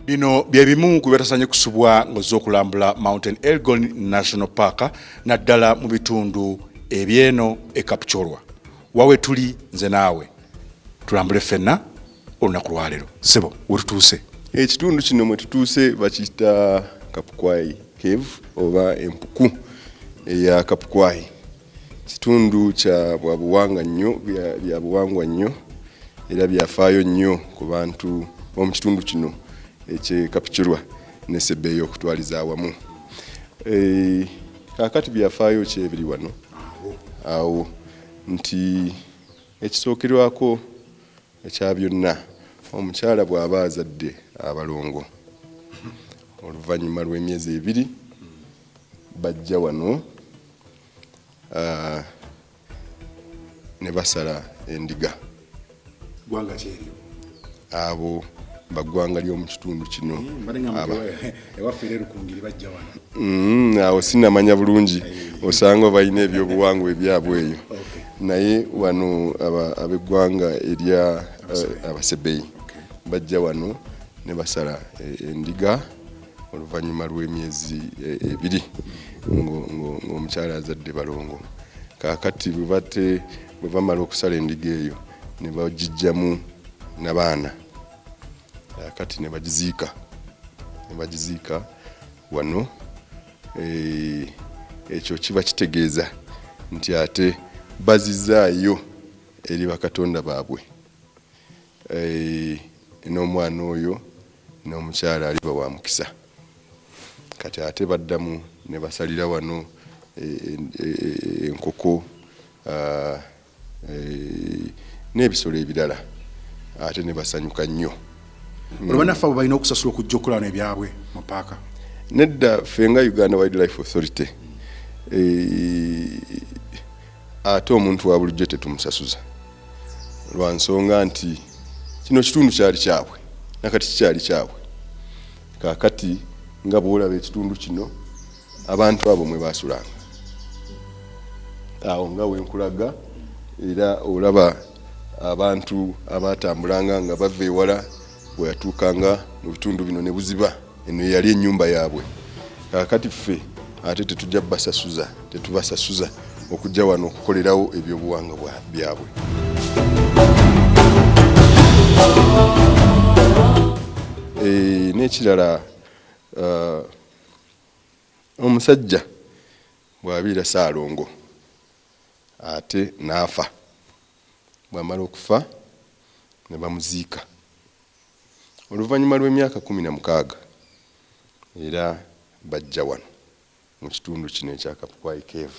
Bino byebimu kubetasanye kusubwa ng'ozokulambula Mountain Elgon National Park naddala mu bitundu ebyeno e Kapchorwa. Wawe tuli nze naawe tulambule ffenna olunaku lwaleero. Sebo wetutuuse ekitundu kino mwe tutuuse bakiyita Kapukwai Cave oba empuku eya Kapukwai. Kitundu kya bwabuwangwa nnyo era byafaayo nnyo ku bantu mu kitundu kino ekye Kapchorwa ne Sebeya okutwaliza awamu. Kakati byafaayo ki ebiri wano awo nti ekisookerwako ekya byonna omukyala bw'aba azadde abalongo oluvannyuma lw'emyezi 2 bajja wano ne basala endiga. gwanga kyeri abo bagwanga lyo mu kitundu kino ewafere rukungiri bajja wano. Awo sinamanya bulungi osanga balina ebyobuwangwa ebyabwe eyo naye wano abeggwanga erya abasebeyi bajja wano ne basala endiga oluvannyuma lw'emyezi 2 ng'omukyala azadde balongo. Kakati bwe bamala okusala endiga eyo ne bagijjamu n'abaana kati ne bagiziika wano. Ekyo kiba kitegeeza nti ate bazizaayo eri bakatonda baabwe. N'omwana oyo n'omukyala aliba wa mukisa. Kati ate baddamu ne basalira wano enkoko n'ebisolo ebirala ate ne basanyuka nnyo. Olubanafu abo balina okusasula okujja okulaba ebyabwe mu paaka. Nedda fenga Uganda Wildlife Authority ate omuntu wa bulijjo tetumusasuza lwa nsonga nti kino kitundu kyali kyabwe nakati kikyali kyabwe. Kakati nga bw'olaba ekitundu kino abantu abo mwe basulanga awo nga wenkulaga era olaba abantu abatambulanga nga bava ewala bwe yatuukanga mu bitundu bino ne buziba eno yali ennyumba yaabwe. Kakati ffe ate tetujja tetubasasuza okujja wano okukolerawo ebyobuwangwa byabwe. N'ekirala omusajja bw'abiira Ssaalongo ate n'afa. Bw'amala okufa ne bamuziika oluvannyuma lw'emyaka 16 era bajja wano mu kitundu kino ekya Kapukwai Cave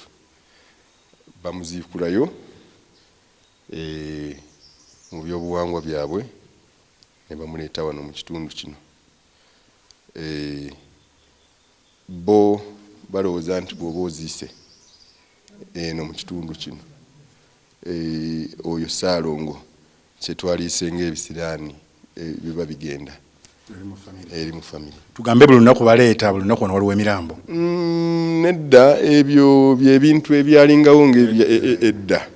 bamuziikulayo mu byobuwangwa byabwe ne bamuleeta wano mu kitundu kino. Bo balowooza nti bw'oba oziise eno mu kitundu kino oyo Ssaalongo kyetwaliise ng'ebisiraani biba bigenda eri mu famire. Tugambe buli lunaku baleeta buli lunaku wano waliwo emirambo. Nedda ebyo byebintu ebyalingawo ng'edda.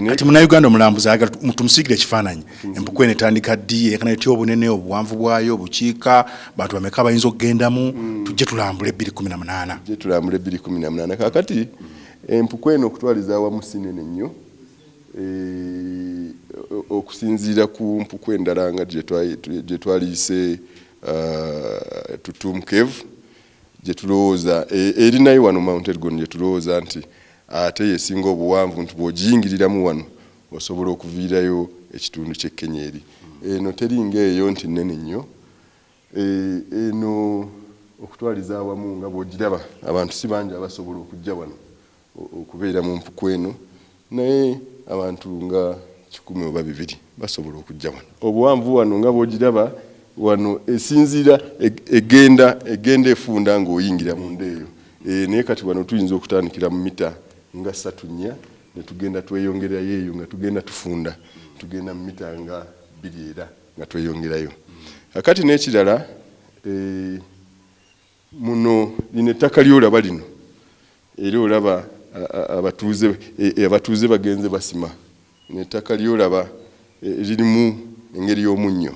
Kati Munnayuganda omulambuzi ayagala tumusigire ekifaananyi empuku eno etandika ddi yenkana etya obunene obuwanvu bwayo obukiika bantu bameka bayinza okugendamu tujje tulambule 2018. Tujje tulambule 2018. Kakati empuku eno okutwaliza awamu sinene nnyo okusinziira ku mpuku endala nga gye twaliise Tutum Cave gye tulowooza eri nayo wano Mount Elgon gye tulowooza nti ate yesinga obuwanvu nti bw'ogiyingiriramu wano osobola okuviirayo ekitundu ky'e Kenya eri. Eno teringa eyo nti nnene nnyo. Eno okutwaliza awamu nga bw'ogiraba abantu si bangi abasobola okujja wano okubeera mu mpuku eno naye abantu nga 100 oba 200 basobola okujja wano. Obuwanvu wano nga bw'ogiraba wano esinziira egenda efunda ng'oyingira munda eyo. Naye kati wano tuyinza okutandikira mu mita nga 3-4 ne tugenda tweyongerayo eyo nga tugenda tufunda tugenda mu mita nga 2 era nga tweyongerayo. Akati n'ekirala muno lino ettaka lyolaba lino era olaba abatuuze bagenze basima n'ettaka lyolaba lirimu engeri y'omunnyo.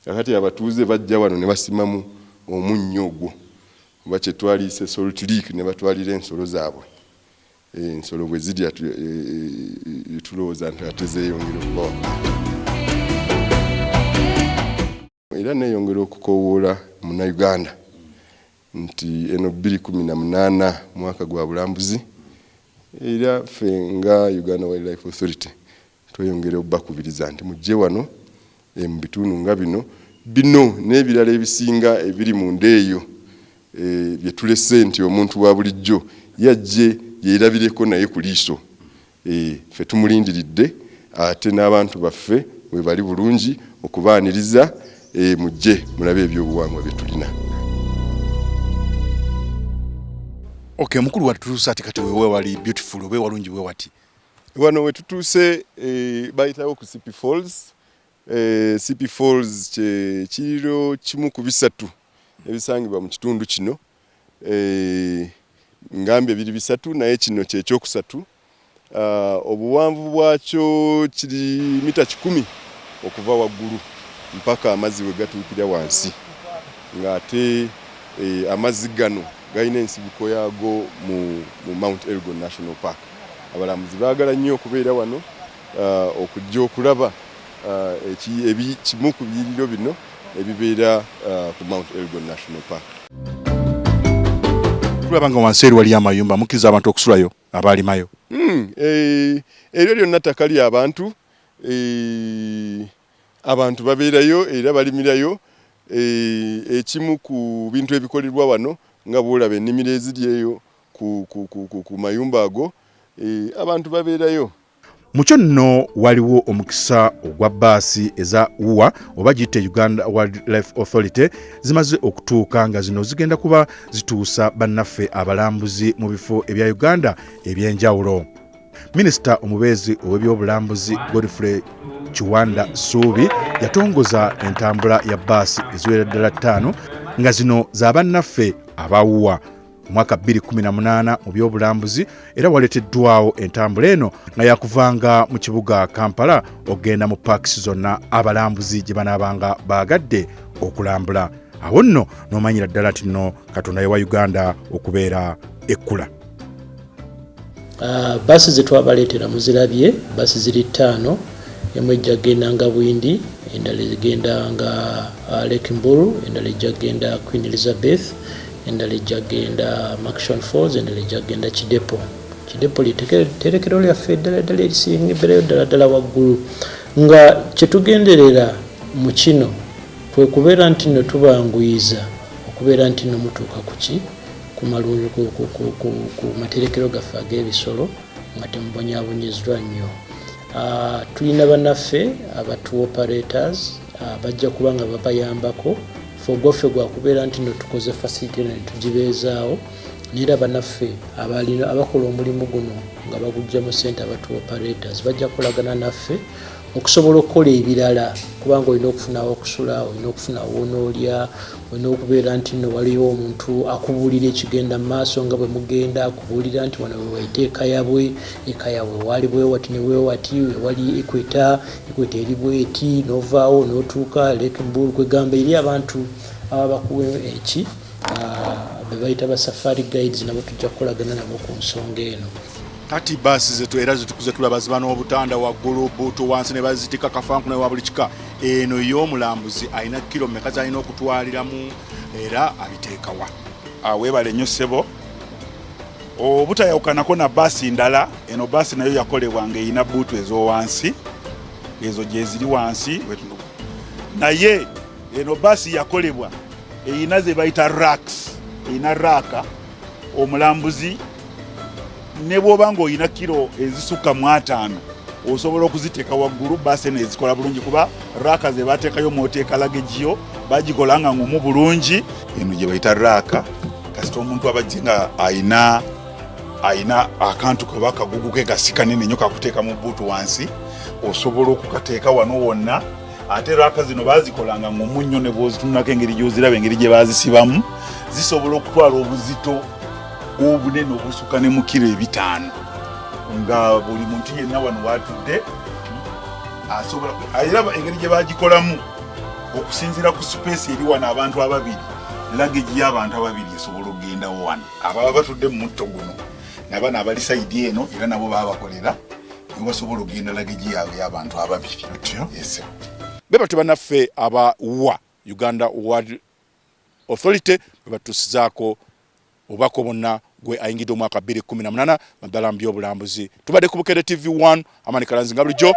Akati abatuuze bajja wano ne basimamu omunnyo ogwo oba kye twaliise salt leak ne batwalira ensolo zaabwe. Ensolo bwe zirya tulowooza nti ate zeeyongera okubawa. Era neeyongera okukoowoola Munnayuganda nti eno 2018 mwaka gwa bulambuzi era ffe nga Uganda Wildlife Authority tweyongera obbakubiriza nti mujje wano mu bitundu nga bino n'ebirala ebisinga ebiri mu ndeeyo bye tulese nti omuntu wa bulijjo yajje yeerabireko naye ku liiso. Ffe tumulindiridde ate n'abantu baffe we bali bulungi okubaaniriza mujje mulabe ebyobuwangwa bye tulina. Okay, mukulu watutuusa ati kati wewe wali beautiful obe walungi we wati. Wano we tutuuse bayitawo ku Sipi Falls. Sipi Falls kiro kimu ku bisatu ebisangibwa mu kitundu kino. Ngambye biri bisatu naye kino kyekyokusatu. Obuwanvu bwakyo kiri mita 10 okuva waggulu mpaka amazzi we gatuukira wansi. Ng'ate amazzi gano galina ensibuko yaago mu Mount Elgon National Park. Abalambuzi baagala nnyo okubeera wano okujja okulaba kimu ku biyiriro bino ebibeera ku Mount Elgon National Park. Tulaba nga wansi eri wali amayumba mukkiriza abantu okusulayo abaalimayo. Eryo lyonna ttaka lya abantu. Abantu babeerayo era balimirayo. Ekimu ku bintu ebikolerwa wano nga bwolaba ennimiro eziri eyo ku mayumba ago abantu babeerayo. Mukyo nno waliwo omukisa ogwa bbaasi eza UWA oba giyite Uganda Wildlife Authority zimaze okutuuka nga zino zigenda kuba zituusa bannaffe abalambuzi mu bifo ebya Uganda ebyenjawulo. Minisita omubeezi ow'ebyobulambuzi Godfrey Kiwanda Suubi yatongoza entambula ya bbaasi eziwera ddala 5 nga zino za bannaffe aba UWA mwaka 2018 mu byobulambuzi era waleteddwawo entambula eno nga yakuvanga mu kibuga Kampala ogenda mu parks zonna abalambuzi gye banaabanga baagadde okulambula. Awo nno n'omanyira ddala nti nno Katonda yewa Uganda okubeera ekkula. Basi ze twabaleetera muzirabye, basi ziri 5, emu ejja genda nga Bwindi, endala egenda nga Lake Mburu, endala ejja genda Queen Elizabeth, endala ejja genda Maction Falls, endala ejja genda Kidepo. Kidepo literekero lyaffe eddala erisinga ebbeerayo ddala waggulu. Nga kyetugenderera mu kino kwe kubeera nti nno tubanguyiza okubeera nti nno mutuuka kuki ku materekero gaffe ag'ebisolo nga temubonyaabonyezddwa nnyo. Tulina bannaffe abatu operators bajja kuba nga babayambako fogoffe gwa kubeera nti nno tukoze facility ne tugibeezaawo neera bannaffe abakola omulimu guno nga bagujjamu ssente abatu operators bajja kulagana naffe okusobola okukola ebirala kubanga olina okufunawo okusula, olina okufunawo onoolya, olina okubeera nti nno waliwo omuntu akubuulira ekigenda mu maaso nga bwe mugenda, akubuulira nti wano we wayita eka yabwe waali bwe wati ne bwe wati, wali ekweta eri bweti n'ovaawo n'otuuka Lake Mburu kwegamba eri abantu aba bakuwa eki be bayita ba safari guides nabo tujja kukolagana nabo ku nsonga eno. Kati basi zetu era zitukuze tulaba ziba n'obutanda waggulu buto wansi ne bazitika kafanku ne wabuli kika eno y'omulambuzi alina kilo mmeka z'alina okutwaliramu era abiteekawa. Weebale nnyo ssebo obutayawukanako na basi ndala. Eno basi nayo yakolebwa nga erina buutu ez'owansi ezo gye ziri wansi, naye eno basi yakolebwa erina ze bayita racks, erina raaka omulambuzi ne bw'oba ng'olina kilo ezisukka mu 5 osobola okuziteeka waggulu. Basi eno ezikola bulungi kuba raaka ze baateekayo mw'oteeka lagejiyo bagikola nga ngumu bulungi. Eno gye bayita raaka kasita omuntu abajje nga ayina ayina akantu kaba kagugu ke gasikanene nnyo kakuteeka mu buutu wansi osobola okukateeka wano wonna ate raaka zino baazikolanga ng'omunnyo ne bw'ozitunulako engeri gy'oziraba engeri gye baazisibamu zisobola okutwala obuzito obunene obusukka ne mu kilo 5 nga buli muntu yenna wano watudde asobola ayiraba engeri gye baagikolamu okusinziira ku space eri wano abantu ababiri luggage y'abantu ababiri esobola okgendawo wano ababa batudde mu mutto guno nabana abali sayidi eno era nabo babakolera basobola okgenda luggage yaabwe y'abantu ababiri. Yes. Beba bannaffe aba wa Uganda World Authority bebatusizaako obako bonna gwe ayingidde omwaka 2018 naddala mu by'obulambuzi. Tubadde ku Bukedde TV 1 Amani Kalanzi nga bulijjo.